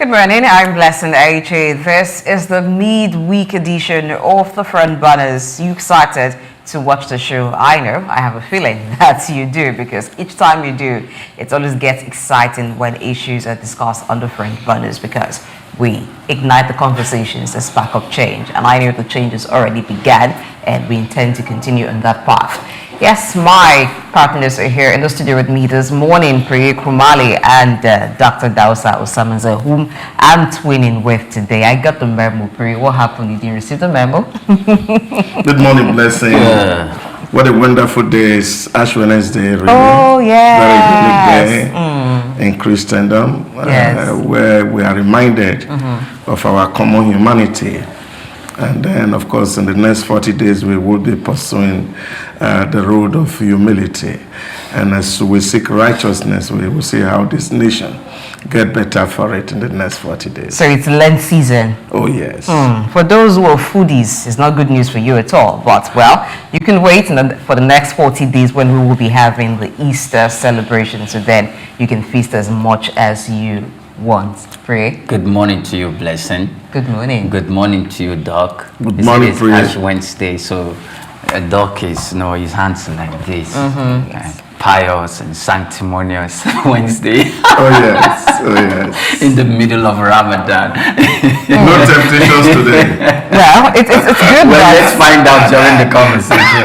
Good morning, I'm Blessing Eichie. This is the mid-week edition of the Front Burners. You excited to watch the show? I know, I have a feeling that you do, because each time you do, it always gets exciting when issues are discussed on the Front Burners, because we ignite the conversations that spark up change. And I know the change has already began, and we intend to continue on that path. Yes, my partners are here in the studio with me this morning, Oyinpreye Krumale and Dr. Idahosa Osamhanze, whom I'm twinning with today. I got the memo, Pri. What happened? You didn't receive the memo? Good morning, Blessing. What a wonderful day. It's Ash Wednesday, really. Oh, yes. Very good day in Christendom, where we are reminded of our common humanity. And then, of course, in the next 40 days, we will be pursuing the road of humility. And as we seek righteousness, we will see how this nation get better for it in the next 40 days. So it's Lent season. Oh, yes. For those who are foodies, it's not good news for you at all. But, well, you can wait for the next 40 days when we will be having the Easter celebration. So then you can feast as much as you want. Pray. Good morning to you, Blessing. Good morning. Good morning to you, Doc. Good morning, It's Ash Wednesday, so Doc is, his hands are like this. Pious and sanctimonious Wednesday. Oh yes. In the middle of Ramadan. No temptations today. Well, it's good. Well, let's find out during the conversation.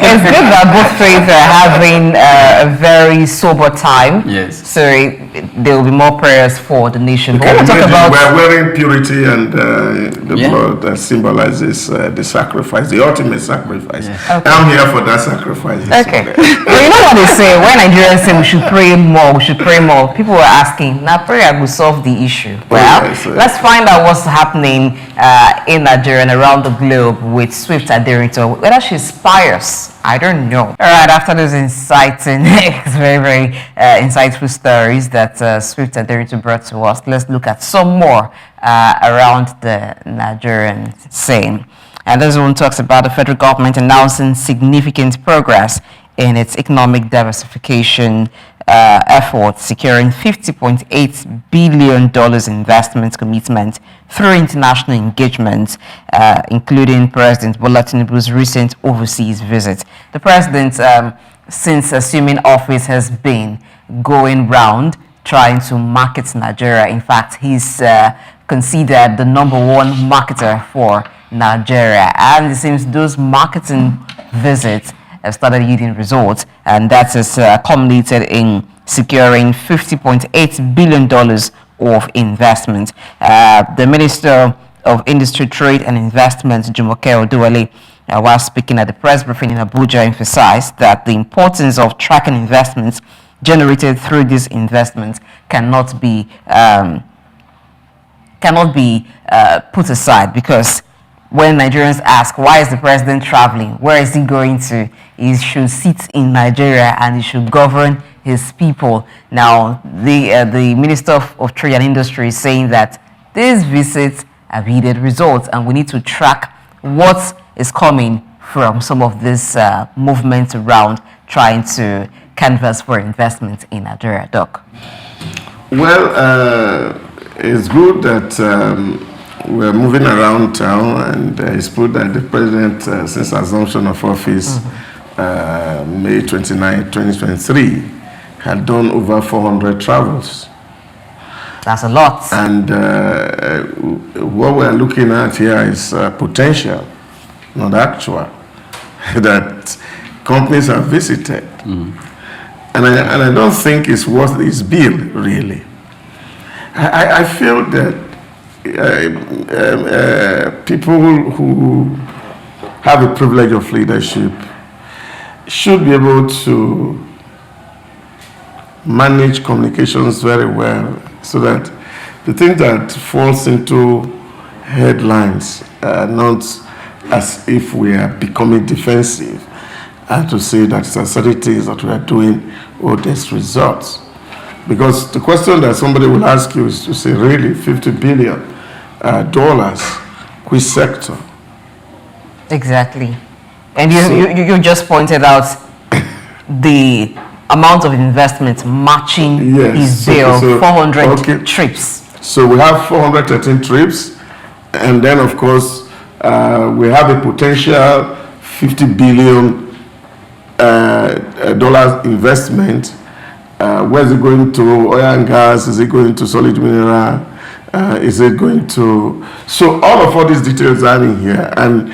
It's good that both faiths are having a very sober time. Yes. So there will be more prayers for the nation. But we're talking about, we're wearing purity and the blood that symbolizes the sacrifice, the ultimate sacrifice. Yes. Okay. I'm here for that sacrifice. Okay. Well, you know what they say, when Nigerians say we should pray more, people were asking, now prayer will solve the issue. Well, let's find out what's happening in Nigeria and around the globe with Swift Aderinto. Whether she's pious, I don't know. All right, after those inciting, very insightful stories that Swift Aderinto brought to us, let's look at some more around the Nigerian scene. And this one talks about the federal government announcing significant progress in its economic diversification efforts, securing $50.8 billion investment commitment through international engagement, including President Bola Tinubu's recent overseas visit. The president, since assuming office, has been going round trying to market Nigeria. In fact, he's considered the #1 marketer for Nigeria, and it seems those marketing visits have started yielding results, and that has culminated in securing $50.8 billion of investment. The Minister of Industry, Trade and Investment, Jumoke Oduwole, while speaking at the press briefing in Abuja, emphasized that the importance of tracking investments generated through these investments cannot be put aside, because when Nigerians ask, why is the president traveling? Where is he going to? He should sit in Nigeria and he should govern his people. Now, the Minister of Trade and Industry is saying that these visits have yielded results, and we need to track what is coming from some of this movement around trying to canvass for investment in Nigeria. Doc? Well, it's good that we're moving around town, and it's good that the president, since assumption of office, May 29, 2023, had done over 400 travels. That's a lot. And what we're looking at here is potential, not actual, that companies have visited. And I don't think it's worth its bill, really. I feel that people who have a privilege of leadership should be able to manage communications very well, so that the thing that falls into headlines are not as if we are becoming defensive, and to say that certain things that we are doing will test results. Because the question that somebody will ask you is to say, really, $50 billion, which sector? Exactly. And you just pointed out the amount of investment matching his bill, 400 trips. So we have 413 trips, and then of course we have a potential $50 billion dollars investment. Where is it going to? Oil and gas? Is it going to solid mineral? Is it going to? So all these details are in here, and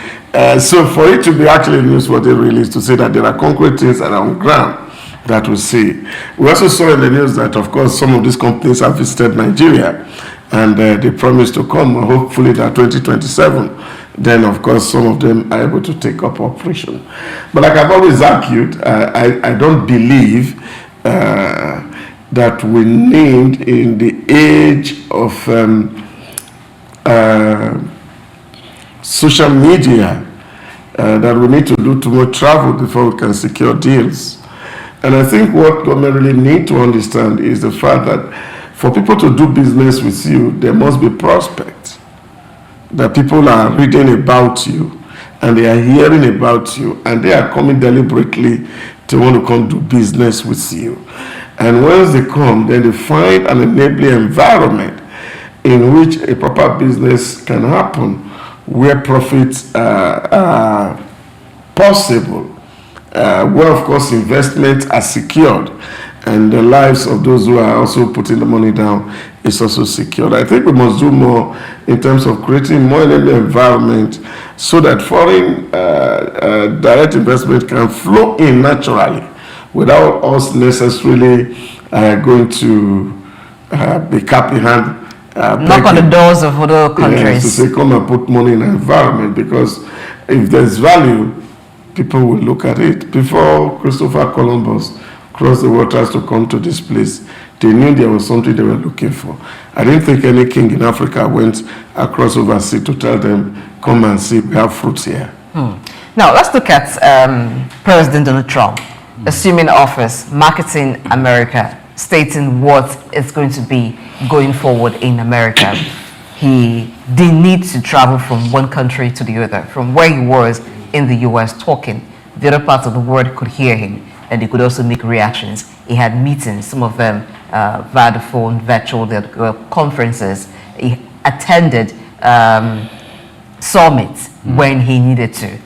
so for it to be actually newsworthy really is to say that there are concrete things that are on ground that we see. We also saw in the news that of course some of these companies have visited Nigeria, and they promise to come, hopefully that 2027. Then of course some of them are able to take up operation. But like I've always argued, I don't believe that we need, in the age of social media, that we need to do too much travel before we can secure deals. And I think what government really need to understand is the fact that for people to do business with you, there must be prospects. That people are reading about you, and they are hearing about you, and they are coming deliberately to want to come do business with you. And once they come, then they find an enabling environment in which a proper business can happen, where profits are possible, where of course investments are secured, and the lives of those who are also putting the money down is also secured. I think we must do more in terms of creating more enabling environment so that foreign direct investment can flow in naturally without us necessarily going to be cap in hand. Knock on the doors of other countries. To say, come and put money in an environment, because if there's value, people will look at it. Before Christopher Columbus crossed the waters to come to this place, they knew there was something they were looking for. I didn't think any king in Africa went across overseas to tell them, come and see, we have fruits here. Now, let's look at President Donald Trump, assuming office, marketing America, stating what it's going to be going forward in America. He didn't need to travel from one country to the other, from where he was in the US talking. The other parts of the world could hear him, and they could also make reactions. He had meetings, some of them via the phone, virtual, conferences. He attended summits when he needed to.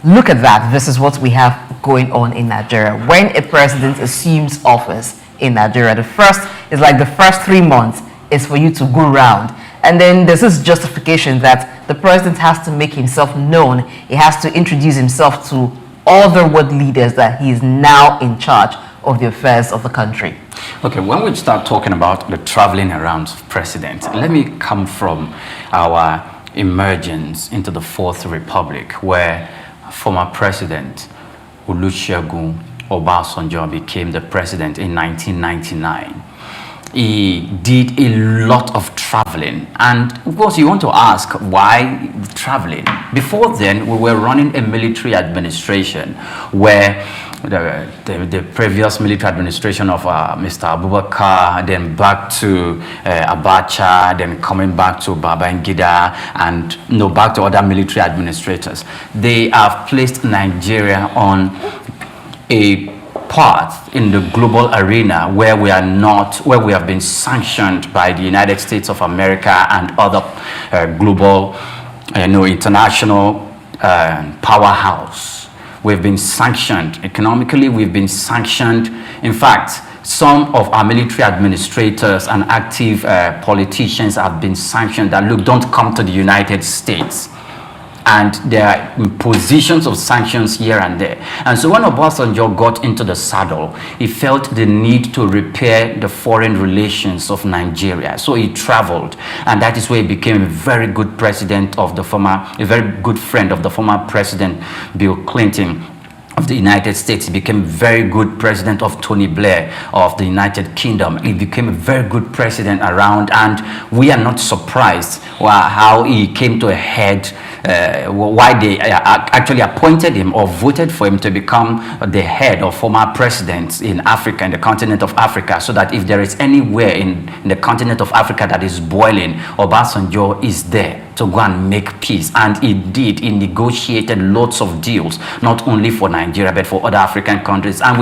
Look at that. This is what we have going on in Nigeria. When a president assumes office in Nigeria, the first 3 months is for you to go around. And then there's this justification that the president has to make himself known. He has to introduce himself to all the world leaders that he is now in charge of the affairs of the country. Okay, when we start talking about the traveling around of president, let me come from our emergence into the Fourth Republic, where former president Olusegun Obasanjo became the president in 1999. He did a lot of traveling, and of course you want to ask why traveling. Before then, we were running a military administration where the previous military administration of Mr. Abubakar, then back to Abacha, then coming back to Babangida, and back to other military administrators. They have placed Nigeria on a path in the global arena where we have been sanctioned by the United States of America and other global, international powerhouse. We've been sanctioned economically. We've been sanctioned. In fact, some of our military administrators and active politicians have been sanctioned that, look, don't come to the United States. And there are positions of sanctions here and there. And so when Obasanjo got into the saddle, he felt the need to repair the foreign relations of Nigeria. So he traveled, and that is where he became a very good friend of the former President Bill Clinton of the United States. He became a very good president of Tony Blair of the United Kingdom. He became a very good president around, and we are not surprised how he came to a head, why they actually appointed him or voted for him to become the head of former presidents in Africa, in the continent of Africa, so that if there is anywhere in the continent of Africa that is boiling, Obasanjo is there to go and make peace. And he did. He negotiated lots of deals, not only for Nigeria, but for other African countries. And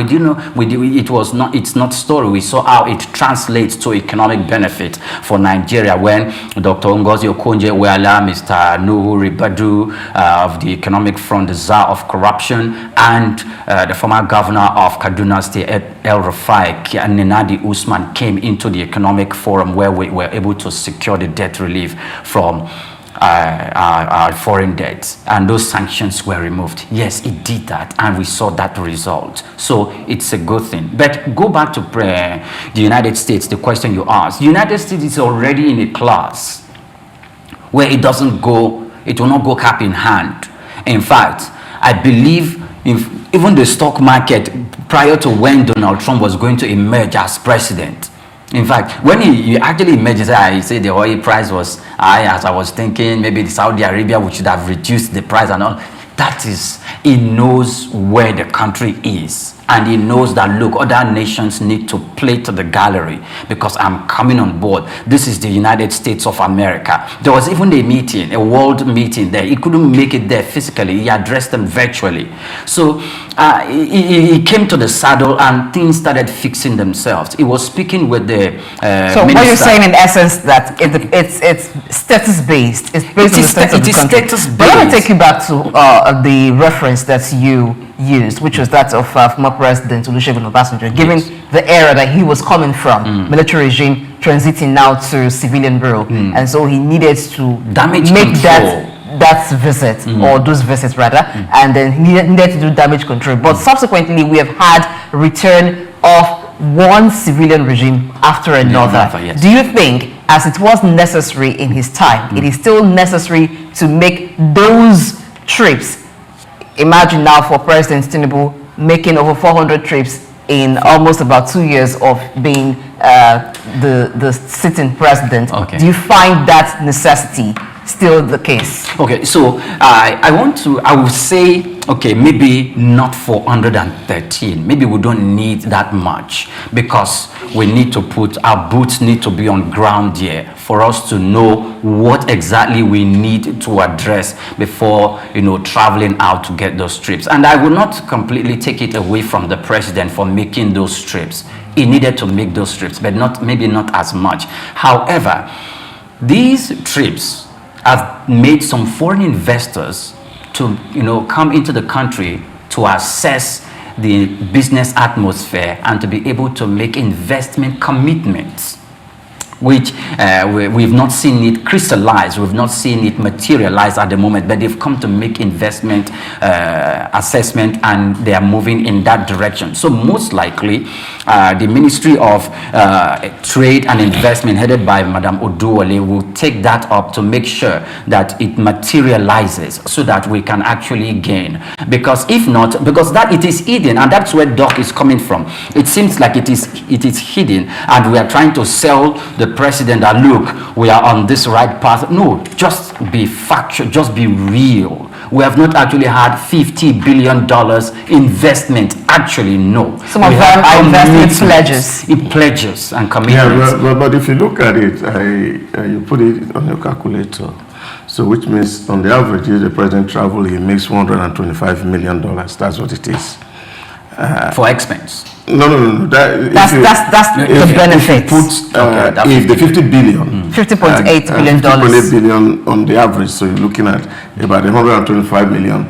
it's not story. We saw how it translates to economic benefit for Nigeria when Dr. Ngozi Okonjo-Iweala, Mr. Nuhu Ribadu of the Economic Front, the Czar of Corruption, and the former governor of Kaduna State, El Rufai, and Nenadi Usman came into the economic forum where we were able to secure the debt relief from our foreign debts, and those sanctions were removed. Yes, it did that, and we saw that result. So it's a good thing. But go back to the United States, the question you asked. The United States is already in a class where it will not go cap in hand. In fact, I believe even the stock market prior to when Donald Trump was going to emerge as president. In fact, when he actually emerged, he said the oil price was high, as I was thinking, maybe Saudi Arabia, we should have reduced the price and all. That is, he knows where the country is. And he knows that, look, other nations need to play to the gallery because I'm coming on board. This is the United States of America. There was even a meeting, a world meeting there. He couldn't make it there physically. He addressed them virtually. So he came to the saddle and things started fixing themselves. He was speaking with the So minister. what you're saying in essence that it's status-based. It's based on the status of the country. Status-based. But let me take you back to the reference that you used, which was that of former President Olusegun Obasanjo, given the era that he was coming from, military regime, transiting now to civilian rule, and so he needed to make that visit, or those visits rather, and then he needed to do damage control. But subsequently, we have had return of one civilian regime after another. Yes. Do you think, as it was necessary in his time, it is still necessary to make those trips? Imagine now for President Tinubu making over 400 trips in almost about 2 years of being the sitting president. Okay. Do you find that necessity still the case? Okay, so I will say, okay, maybe not 413. Maybe we don't need that much because we need to our boots need to be on ground here for us to know what exactly we need to address before, traveling out to get those trips. And I will not completely take it away from the president for making those trips. He needed to make those trips, but maybe not as much. However, these trips have made some foreign investors to come into the country to assess the business atmosphere and to be able to make investment commitments, which we've not seen it crystallize, we've not seen it materialize at the moment, but they've come to make investment assessment and they are moving in that direction. So most likely the Ministry of Trade and Investment headed by Madam Oduwole will take that up to make sure that it materializes so that we can actually gain. Because if not, because that it is hidden, and that's where DOC is coming from. It seems like it is hidden and we are trying to sell the president that, look, we are on this right path. No, just be factual, just be real. We have not actually had $50 billion investment. Actually, no. Some of them are investment pledges. It pledges and commitments. Yeah, but if you look at it, you put it on your calculator. So which means on the average, if the president travel, he makes $125 million. That's what it is. For expense. No. That's the benefit. If the 50 billion, $50.8 billion, $50.8 billion on the average, so you're looking at about $125 million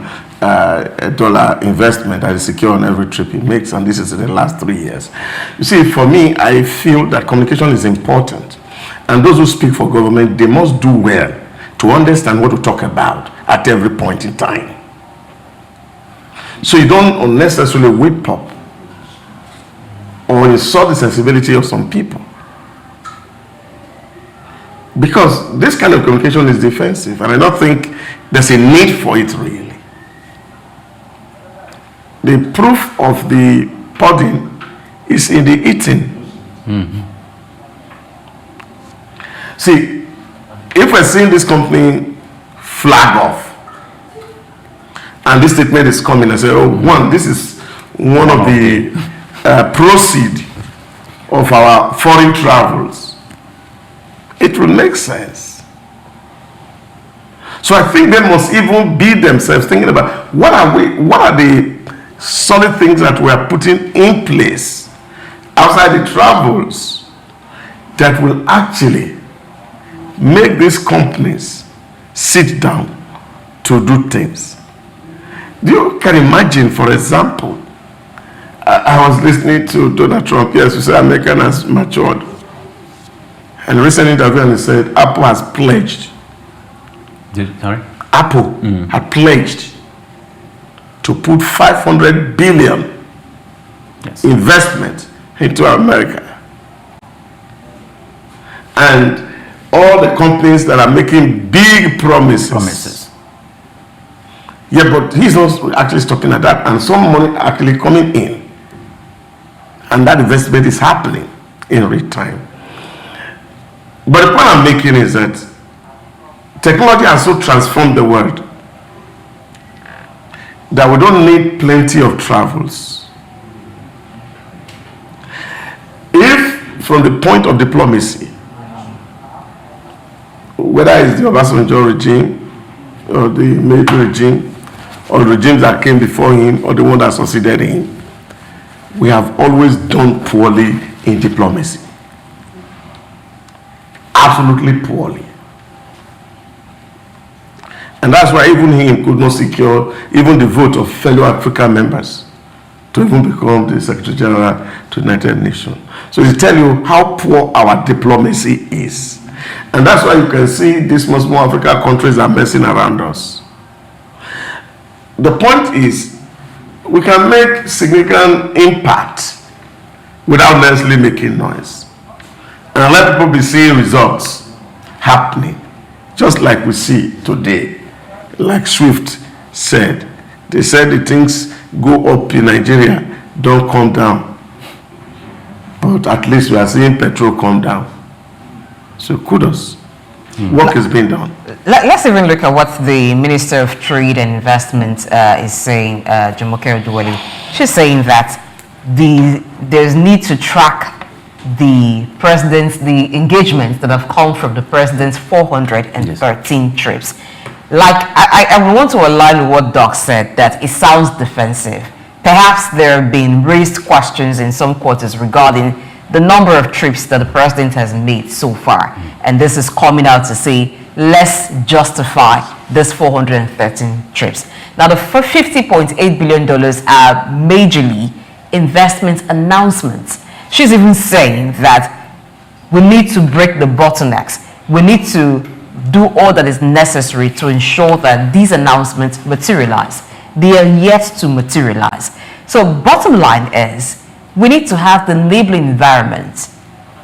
dollar investment that is secure on every trip he makes, and this is in the last 3 years. You see, for me, I feel that communication is important, and those who speak for government, they must do well to understand what to talk about at every point in time. So you don't unnecessarily whip up or insult the sensibility of some people. Because this kind of communication is defensive, and I don't think there's a need for it really. The proof of the pudding is in the eating. See, if we're seeing this company flag off, and this statement is coming and say, oh, this is one of the proceeds of our foreign travels, it will make sense. So I think they must even be themselves thinking about what are the solid things that we are putting in place outside the travels that will actually make these companies sit down to do things. You can imagine, for example, I was listening to Donald Trump. Yes, you say America has matured. And recent interview, and he said Apple has pledged. Sorry? Apple had pledged to put 500 billion investment into America. And all the companies that are making big promises. Yeah, but he's not actually stopping at that, and some money actually coming in. And that investment is happening in real time. But the point I'm making is that technology has so transformed the world that we don't need plenty of travels. If from the point of diplomacy, whether it's the Obasanjo regime or the military regime or the regimes that came before him or the one that succeeded him, we have always done poorly in diplomacy. Absolutely poorly. And that's why even him could not secure even the vote of fellow African members to even become the Secretary General to the United Nations. So to tell you how poor our diplomacy is. And that's why you can see these small African countries are messing around us. The point is, we can make significant impact without necessarily making noise. And let people be seeing results happening, just like we see today. Like Swift said, they said the things go up in Nigeria, don't come down. But at least we are seeing petrol come down. So kudos. Work is being done. Let's even look at what the Minister of Trade and Investment is saying, Jumoke Oduwole. She's saying that there's need to track the engagements that have come from the president's 413 trips. Like, I want to align with what Doc said, that it sounds defensive. Perhaps there have been raised questions in some quarters regarding the number of trips that the president has made so far. And this is coming out to say, let's justify this 413 trips. Now, the $50.8 billion are majorly investment announcements. She's even saying that we need to break the bottlenecks. We need to do all that is necessary to ensure that these announcements materialize. They are yet to materialize. So bottom line is, we need to have the enabling environment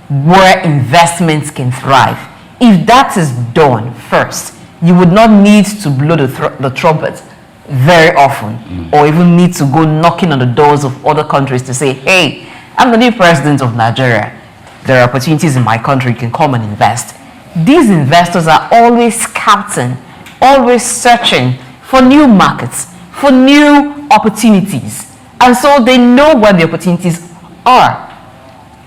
where investments can thrive. If that is done first, you would not need to blow the trumpet very often, or even need to go knocking on the doors of other countries to say, hey, I'm the new president of Nigeria. There are opportunities in my country, you can come and invest. These investors are always scouting, always searching for new markets, for new opportunities. And so they know where the opportunities are.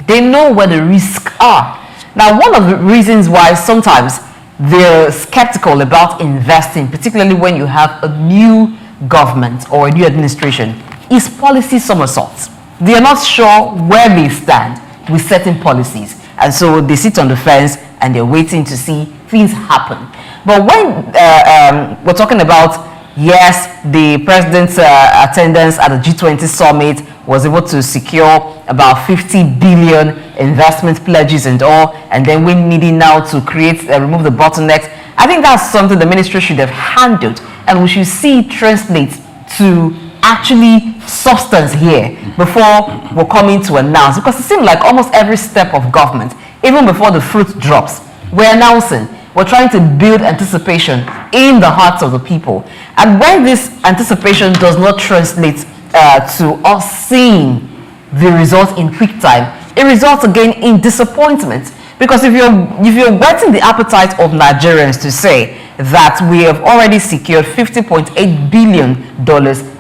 They know where the risks are. Now, one of the reasons why sometimes they're skeptical about investing, particularly when you have a new government or a new administration, is policy somersaults. They are not sure where they stand with certain policies. And so they sit on the fence and they're waiting to see things happen. But when we're talking about, yes, the president's attendance at the G20 summit was able to secure about 50 billion investment pledges and all, and then we're needing now to remove the bottlenecks. I think that's something the ministry should have handled, and we should see it translate to actually substance here before we're coming to announce, because it seems like almost every step of government, even before the fruit drops, we're announcing. We're trying to build anticipation in the hearts of the people. And when this anticipation does not translate to us seeing the results in quick time, it results again in disappointment. Because if you're whetting the appetite of Nigerians to say that we have already secured $50.8 billion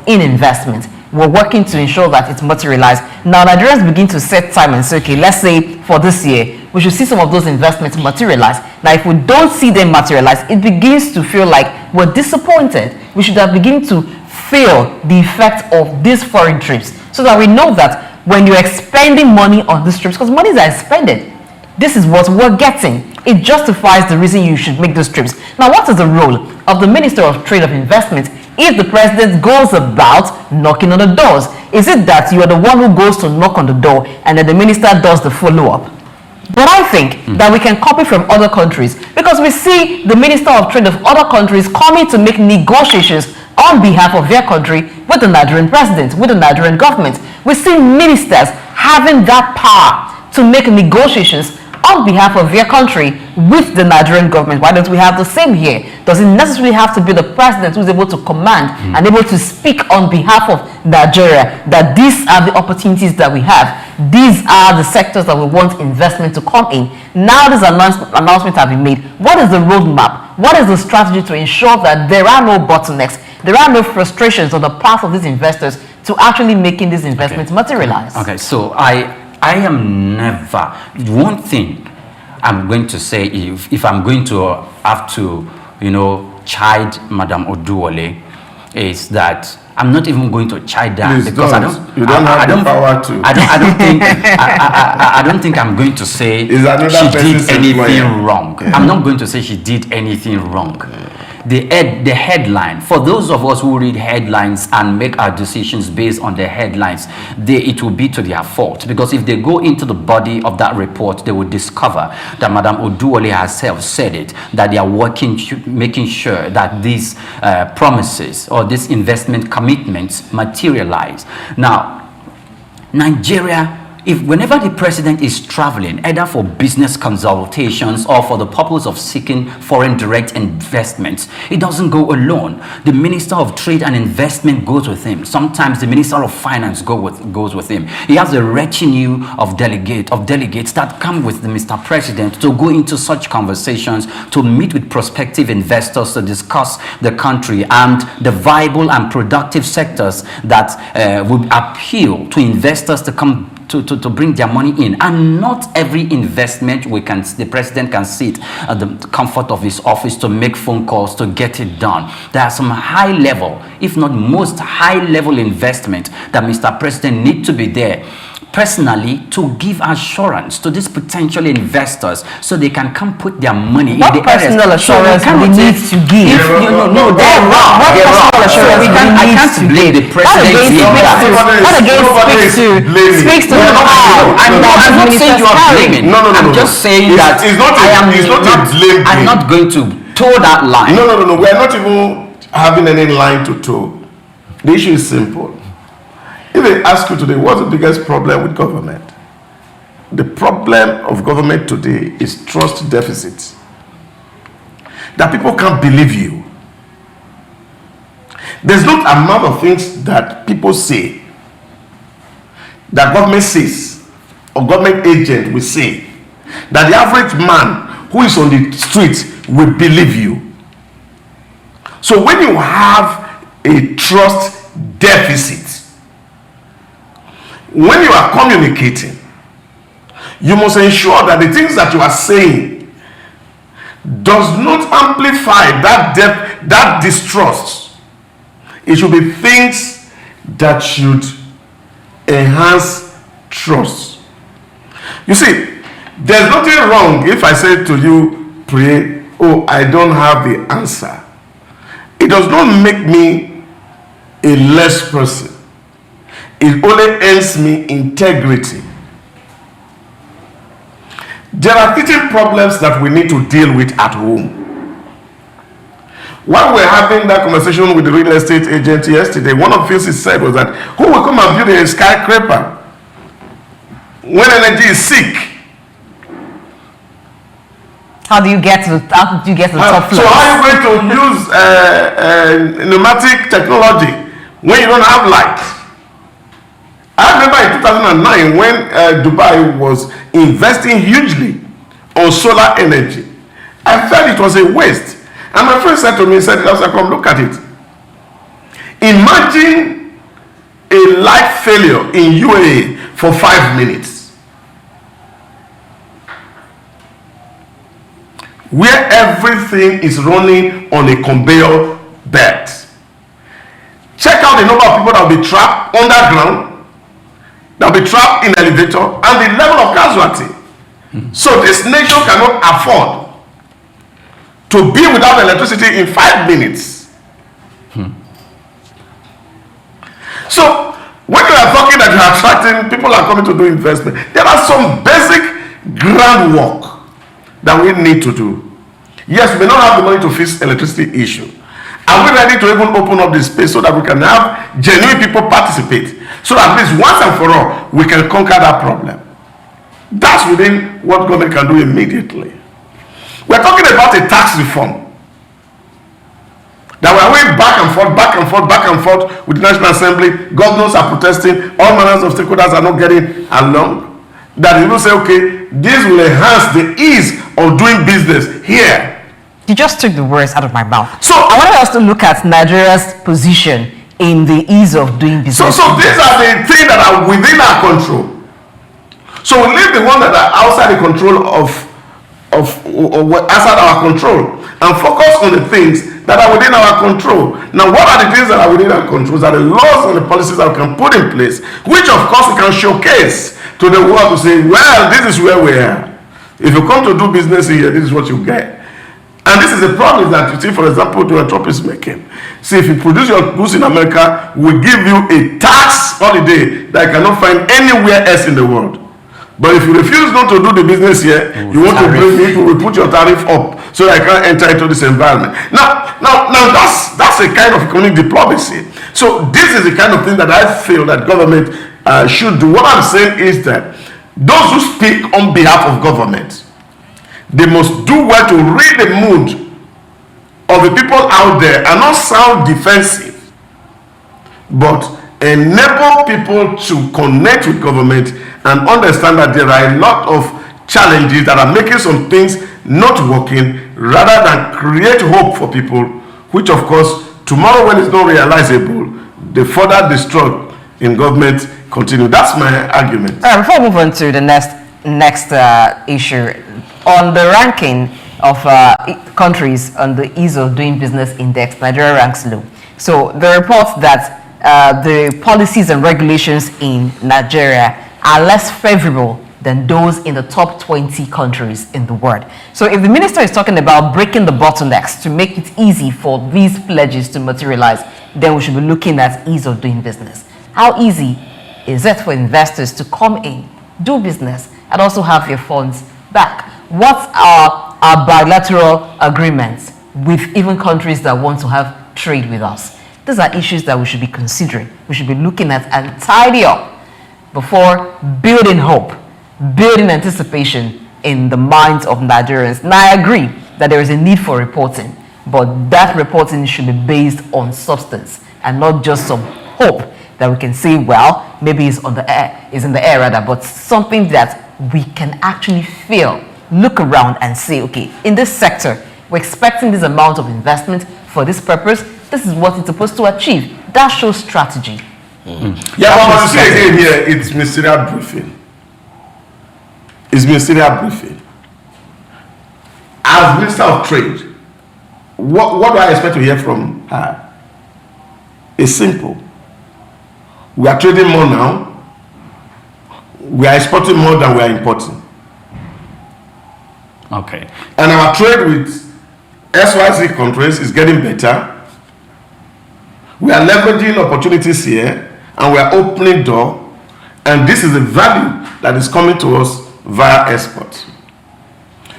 in investment, we're working to ensure that it's materialized. Now Nigerians begin to set time and say, okay, let's say for this year, we should see some of those investments materialize. Now, if we don't see them materialize, it begins to feel like we're disappointed. We should have begun to feel the effect of these foreign trips so that we know that when you're expending money on these trips, because monies are expended, this is what we're getting. It justifies the reason you should make those trips. Now, what is the role of the Minister of Trade and Investment if the president goes about knocking on the doors? Is it that you are the one who goes to knock on the door and then the minister does the follow-up? But I think that we can copy from other countries, because we see the Minister of Trade of other countries coming to make negotiations on behalf of their country with the Nigerian president, with the Nigerian government. We see ministers having that power to make negotiations on behalf of their country with the Nigerian government. Why don't we have the same here? Does it necessarily have to be the president who's able to command and able to speak on behalf of Nigeria that these are the opportunities that we have, these are the sectors that we want investment to come in? Now this announcement have been made. What is the roadmap? What is the strategy to ensure that there are no bottlenecks, there are no frustrations on the part of these investors to actually making these investments materialize? Okay, so I am never, one thing I'm going to say, if I'm going to have to, chide Madam Oduwole, is that I'm not even going to chide that. Please because don't. You don't have the power to. I don't think I'm going to say she did anything wrong. Yeah. I'm not going to say she did anything wrong. The headline, for those of us who read headlines and make our decisions based on the headlines, it will be to their fault, because if they go into the body of that report, they will discover that Madam Oduwole herself said it, that they are working, making sure that these promises or these investment commitments materialize. Now, Nigeria, whenever the president is traveling, either for business consultations or for the purpose of seeking foreign direct investments, he doesn't go alone. The Minister of Trade and Investment goes with him. Sometimes the Minister of Finance goes with him. He has a retinue of delegates that come with the Mr. President to go into such conversations, to meet with prospective investors, to discuss the country and the viable and productive sectors that would appeal to investors to come to bring their money in. And not every investment the president can sit at the comfort of his office to make phone calls to get it done. There are some high level, if not most high level investment that Mr. President need to be there personally to give assurance to these potential investors so they can come put their money in the personal assurance so we need to give. No, they're wrong. I can't blame the president. Speaks to I'm not saying you are blaming. No. I'm just saying that I'm not going to toe that line. No. We are not even having any line to toe. The issue is simple. If they ask you today, what's the biggest problem with government? The problem of government today is trust deficit. That people can't believe you. There's not a amount of things that people say, that government says, or government agent will say, that the average man who is on the street will believe you. So when you have a trust deficit, when you are communicating, you must ensure that the things that you are saying does not amplify that distrust. It should be things that should enhance trust. You see, there's nothing wrong if I say to you, pray, oh, I don't have the answer. It does not make me a less person. It only earns me integrity. There are certain problems that we need to deal with at home. While we're having that conversation with the real estate agent yesterday, one of the things he said was that, who will come and build a skyscraper when energy is sick? How do you get to the top floor? So how are you going to use pneumatic technology when you don't have light? I remember in 2009 when Dubai was investing hugely on solar energy. I felt it was a waste. And my friend said to me, he said, come look at it. Imagine a light failure in UAE for 5 minutes. where everything is running on a conveyor belt. Check out the number of people that will be trapped underground, that will be trapped in elevator, and the level of casualty. So this nation cannot afford to be without electricity in 5 minutes. So when you are talking that you are attracting, people are coming to do investment, there are some basic groundwork that we need to do. Yes, we may not have the money to fix electricity issue. Are we ready to even open up the space so that we can have genuine people participate? So that at least once and for all, we can conquer that problem. That's within what government can do immediately. We're talking about a tax reform. That we're going back and forth with the National Assembly. Governors are protesting. All manners of stakeholders are not getting along. That you will say, okay, this will enhance the ease of doing business here. You just took the words out of my mouth. So I wanted us to look at Nigeria's position in the ease of doing business. So these are the things that are within our control. So we leave the ones that are outside the control of outside our control and focus on the things that are within our control. Now, what are the things that are within our control? Are the laws and the policies that we can put in place, which of course we can showcase to the world to say, well, this is where we are. If you come to do business here, this is what you get. And this is a promise that you see, for example, Donald Trump is making. See, if you produce your goods in America, we give you a tax holiday that you cannot find anywhere else in the world. But if you refuse not to do the business here, you want to bring people, we put your tariff up so that I can't enter into this environment. Now that's a kind of economic diplomacy. So this is the kind of thing that I feel that government should do. What I'm saying is that those who speak on behalf of government, they must do well to read the mood of the people out there and not sound defensive, but enable people to connect with government and understand that there are a lot of challenges that are making some things not working, rather than create hope for people, which of course tomorrow when it's not realizable, the further distrust in government continue. That's my argument. Before we move on to the next issue, on the ranking of countries on the ease of doing business index, Nigeria ranks low. So the reports that the policies and regulations in Nigeria are less favorable than those in the top 20 countries in the world. So if the minister is talking about breaking the bottlenecks to make it easy for these pledges to materialize, then we should be looking at ease of doing business. How easy is it for investors to come in, do business, and also have their funds back? What are our bilateral agreements with even countries that want to have trade with us? These are issues that we should be considering. We should be looking at and tidy up before building hope, building anticipation in the minds of Nigerians. Now, I agree that there is a need for reporting, but that reporting should be based on substance and not just some hope that we can say, well, maybe it's in the air rather, but something that we can actually feel, look around and say, okay, in this sector, we're expecting this amount of investment for this purpose. This is what it's supposed to achieve. That shows strategy. Yeah, but you see again here, it's ministerial briefing. It's ministerial briefing. As Minister of Trade, what do I expect to hear from her? It's simple. We are trading more now. We are exporting more than we are importing. Okay. And our trade with SYC countries is getting better. We are leveraging opportunities here and we are opening door. And this is the value that is coming to us via export.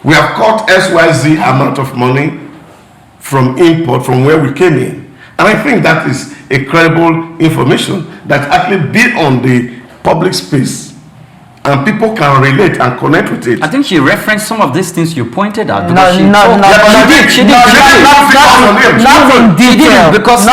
We have caught SYZ amount of money from import from where we came in. And I think that is a credible information that actually be on the public space and people can relate and connect with it. I think she referenced some of these things you pointed out. Not in detail. Because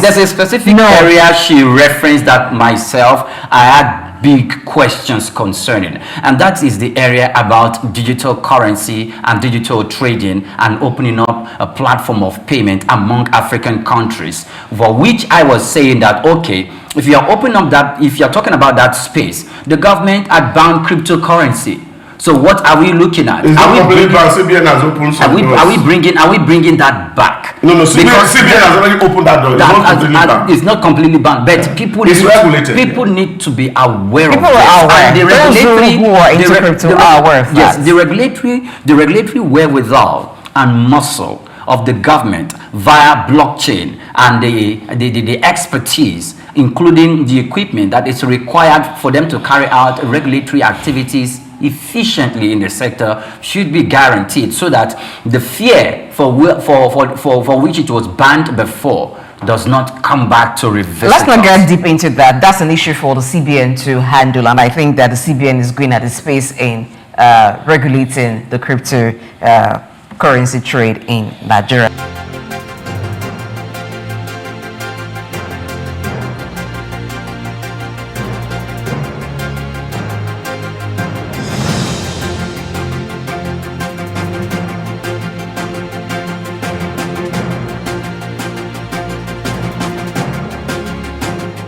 there's a specific area she referenced that myself, I had big questions concerning, and that is the area about digital currency and digital trading and opening up a platform of payment among African countries, for which I was saying that, okay, if you are opening up that, if you are talking about that space, the government had banned cryptocurrency. So what are we looking at? Are we bringing that back? No, CBN has already opened that door. It's not completely banned, but people need to be aware of this. And the regulatory who are into crypto are aware of that. Yes, the regulatory wherewithal and muscle of the government via blockchain and the expertise, including the equipment that is required for them to carry out regulatory activities efficiently in the sector, should be guaranteed, so that the fear for which it was banned before does not come back to revisit. Let's not get deep into that. That's an issue for the CBN to handle, and I think that the CBN is going at the space in regulating the crypto currency trade in Nigeria.